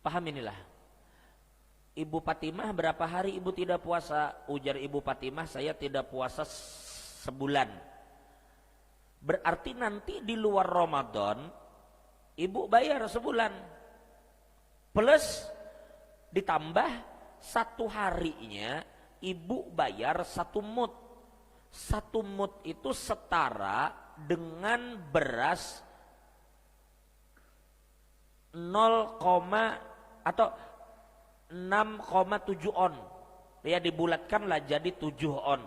Paham inilah. Ibu Fatimah berapa hari ibu tidak puasa? Ujar Ibu Fatimah, saya tidak puasa sebulan. Berarti nanti di luar Ramadan ibu bayar sebulan. Plus ditambah 1 harinya ibu bayar 1 mud. 1 mud itu setara dengan beras 0, atau 6,7 on. Ya, dibulatkanlah jadi 7 on.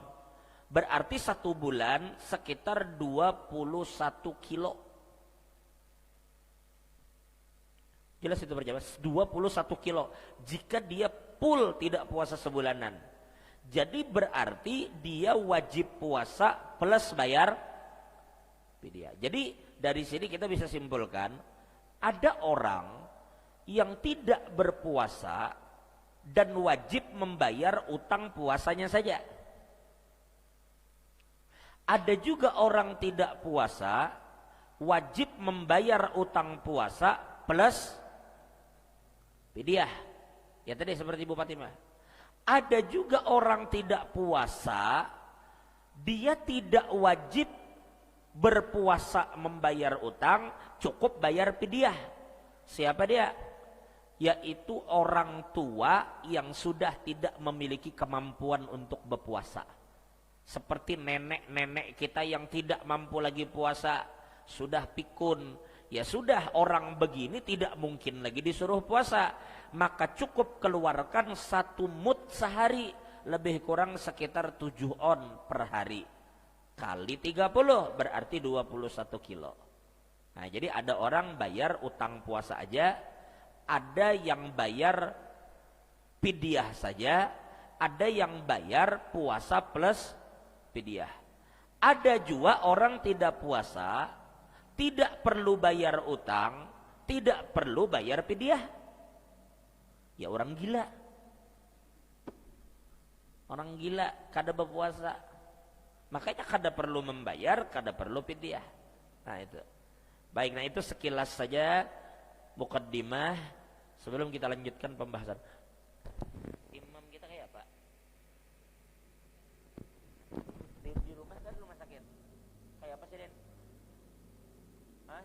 Berarti 1 bulan sekitar 21 kilo. Jelas itu berjamaah, 21 kilo. Jika dia full tidak puasa sebulanan. Jadi berarti dia wajib puasa plus bayar fidyah. Jadi dari sini kita bisa simpulkan, ada orang yang tidak berpuasa dan wajib membayar utang puasanya saja. Ada juga orang tidak puasa, wajib membayar utang puasa plus fidyah. Ya tadi seperti Ibu Fatimah. Ada juga orang tidak puasa, dia tidak wajib berpuasa membayar utang, cukup bayar fidyah. Siapa dia? Yaitu orang tua yang sudah tidak memiliki kemampuan untuk berpuasa. Seperti nenek-nenek kita yang tidak mampu lagi puasa, sudah pikun. Ya sudah, orang begini tidak mungkin lagi disuruh puasa. Maka cukup keluarkan 1 mud sehari, lebih kurang sekitar 7 on per hari. Kali 30 berarti 21 kilo. Nah jadi ada orang bayar utang puasa aja, ada yang bayar fidyah saja, ada yang bayar puasa plus fidyah. Ada juga orang tidak puasa, tidak perlu bayar utang, tidak perlu bayar fidyah. Ya orang gila. Orang gila kada berpuasa. Makanya kada perlu membayar, kada perlu fidyah. Nah itu. Baik, nah itu sekilas saja muqaddimah sebelum kita lanjutkan pembahasan. Imam kita kayak apa? Di rumah kan rumah sakit. Kayak apa sih, Den? Hah?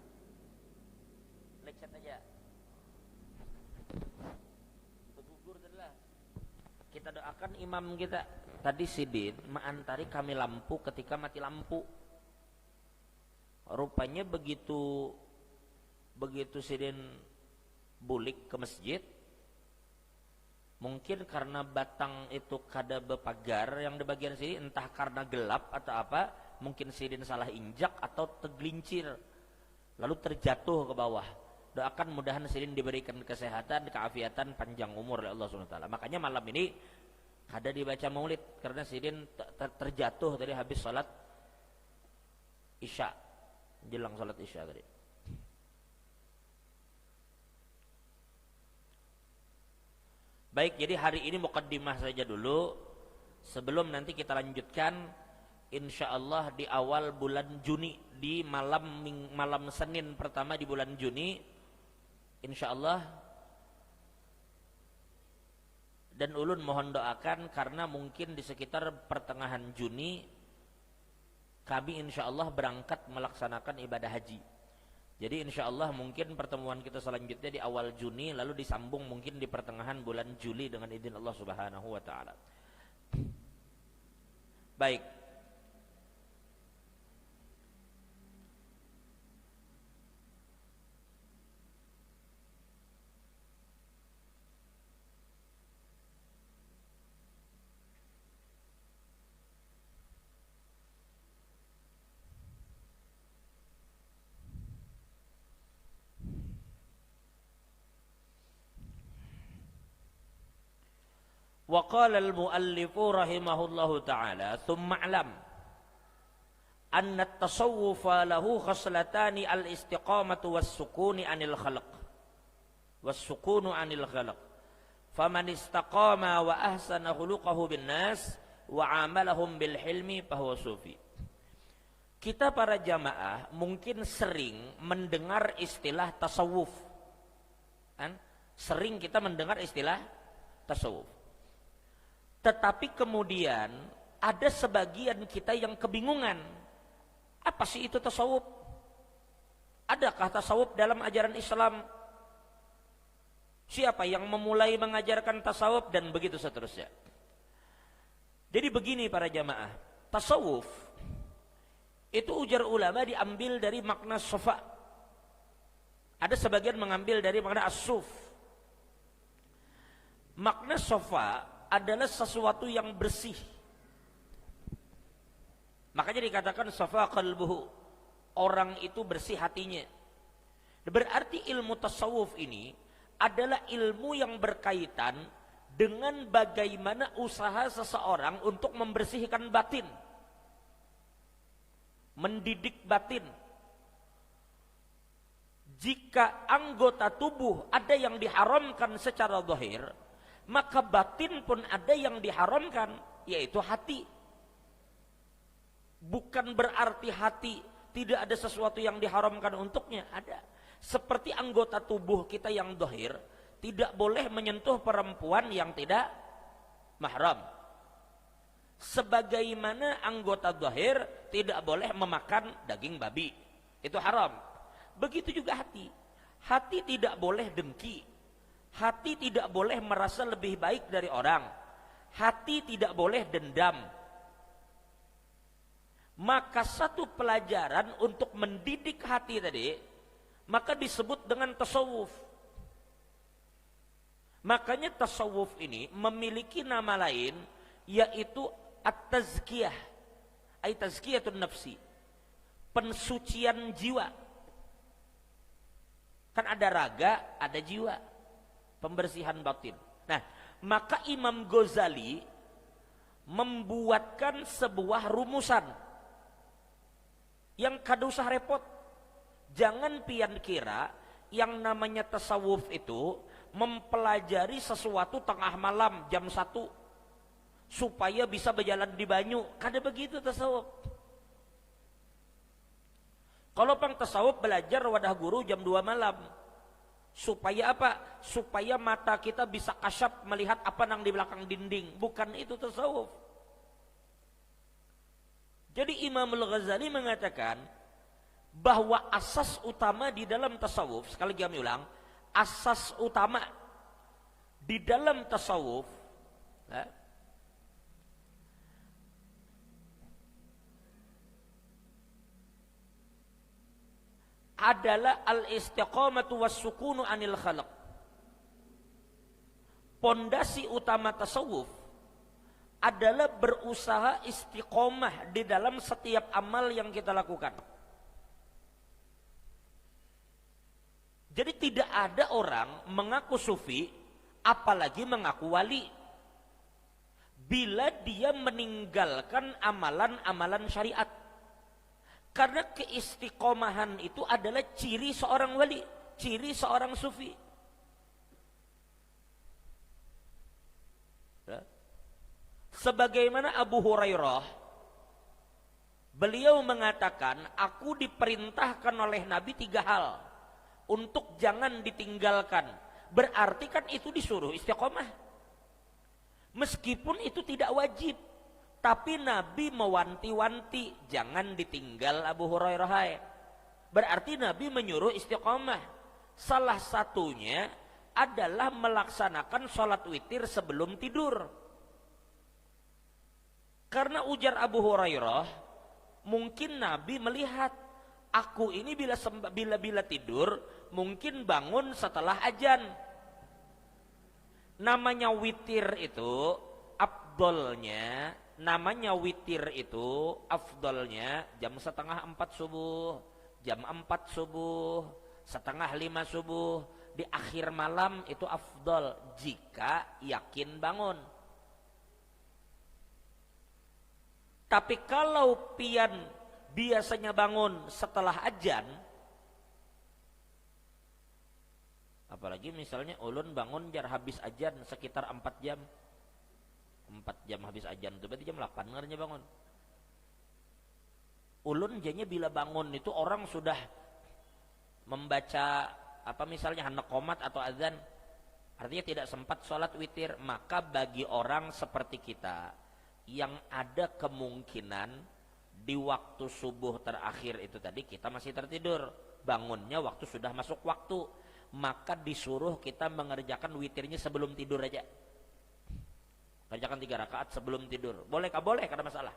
Lecet aja. Bergugur tadilah. Kita doakan imam kita. Tadi Sidin mengantari kami lampu ketika mati lampu. Rupanya begitu Sidin bulik ke masjid, mungkin karena batang itu kada bepagar yang di bagian sini, entah karena gelap atau apa, mungkin Sidin salah injak atau tergelincir lalu terjatuh ke bawah. Doakan mudahan Sidin diberikan kesehatan, keafiatan, panjang umur oleh Allah SWT. Makanya malam ini kada dibaca maulid karena Sidin terjatuh tadi habis salat Isya, jelang salat Isya tadi. Baik, jadi hari ini muqaddimah saja dulu sebelum nanti kita lanjutkan insyaallah di awal bulan Juni, di malam Senin pertama di bulan Juni insyaallah. Dan ulun mohon doakan karena mungkin di sekitar pertengahan Juni kami insyaallah berangkat melaksanakan ibadah haji. Jadi insyaallah mungkin pertemuan kita selanjutnya di awal Juni, lalu disambung mungkin di pertengahan bulan Juli dengan izin Allah Subhanahu wa taala. Baik. Wa qala al-muallif rahimahullahu ta'ala thumma a'lam anna at-tasawwuf lahu khaslatani al-istiqamatu was-sukuni 'anil khalq was-sukunu 'anil khalq faman istaqama wa ahsana khuluquhu bin nas wa 'amalahum bil hilmi fahuwa sufi. Kita para jamaah mungkin sering mendengar istilah tasawuf kan? Sering kita mendengar istilah tasawuf. Tetapi kemudian ada sebagian kita yang kebingungan. Apa sih itu tasawuf? Adakah tasawuf dalam ajaran Islam? Siapa yang memulai mengajarkan tasawuf dan begitu seterusnya. Jadi begini para jamaah, tasawuf itu ujar ulama diambil dari makna sofa. Ada sebagian mengambil dari makna as-suf. Makna sofa adalah sesuatu yang bersih. Makanya dikatakan sofa qalbuhu, orang itu bersih hatinya. Berarti ilmu tasawuf ini adalah ilmu yang berkaitan dengan bagaimana usaha seseorang untuk membersihkan batin, mendidik batin. Jika anggota tubuh ada yang diharamkan secara zahir, maka batin pun ada yang diharamkan, yaitu hati. Bukan berarti hati tidak ada sesuatu yang diharamkan untuknya, ada. Seperti anggota tubuh kita yang zahir tidak boleh menyentuh perempuan yang tidak mahram. Sebagaimana anggota zahir tidak boleh memakan daging babi, itu haram. Begitu juga hati. Hati tidak boleh dengki. Hati tidak boleh merasa lebih baik dari orang. Hati tidak boleh dendam. Maka satu pelajaran untuk mendidik hati tadi, maka disebut dengan tasawuf. Makanya tasawuf ini memiliki nama lain, yaitu at-tazkiyah, ay tazkiyatun nafsi, pensucian jiwa. Kan ada raga, ada jiwa, pembersihan batin. Nah, maka Imam Ghazali membuatkan sebuah rumusan yang kada usah repot. Jangan pian kira yang namanya tasawuf itu mempelajari sesuatu tengah malam jam 1 supaya bisa berjalan di banyu. Kada begitu tasawuf. Kalau pang tasawuf belajar wadah guru jam 2 malam. Supaya apa? Supaya mata kita bisa kasyaf melihat apa yang di belakang dinding. Bukan itu tasawuf. Jadi Imam Al-Ghazali mengatakan bahwa asas utama di dalam tasawuf, sekali lagi kami ulang, asas utama di dalam tasawuf adalah al-istiqamatu was-sukunu anil khalaq. Pondasi utama tasawuf adalah berusaha istiqomah di dalam setiap amal yang kita lakukan. Jadi tidak ada orang mengaku sufi apalagi mengaku wali bila dia meninggalkan amalan-amalan syariat. Karena keistiqomahan itu adalah ciri seorang wali, ciri seorang sufi. Sebagaimana Abu Hurairah, beliau mengatakan, aku diperintahkan oleh Nabi 3 hal untuk jangan ditinggalkan. Berarti kan itu disuruh istiqomah. Meskipun itu tidak wajib, tapi Nabi mewanti-wanti jangan ditinggal Abu Hurairah. Berarti Nabi menyuruh istiqomah. Salah satunya adalah melaksanakan sholat witir sebelum tidur. Karena ujar Abu Hurairah, mungkin Nabi melihat aku ini bila tidur mungkin bangun setelah azan. Namanya witir itu afdolnya, jam 3:30 subuh, jam 4 subuh, 4:30 subuh. Di akhir malam itu afdol jika yakin bangun. Tapi kalau pian biasanya bangun setelah azan, apalagi misalnya ulun bangun jar habis azan sekitar 4 jam. 4 jam habis azan itu berarti jam 8 ngarnya bangun. Ulun jadinya bila bangun itu orang sudah membaca apa misalnya hendak qomat atau azan, artinya tidak sempat sholat witir, maka bagi orang seperti kita yang ada kemungkinan di waktu subuh terakhir itu tadi kita masih tertidur, bangunnya waktu sudah masuk waktu, maka disuruh kita mengerjakan witirnya sebelum tidur aja. Kerjakan 3 rakaat sebelum tidur. Boleh, tidak ada masalah.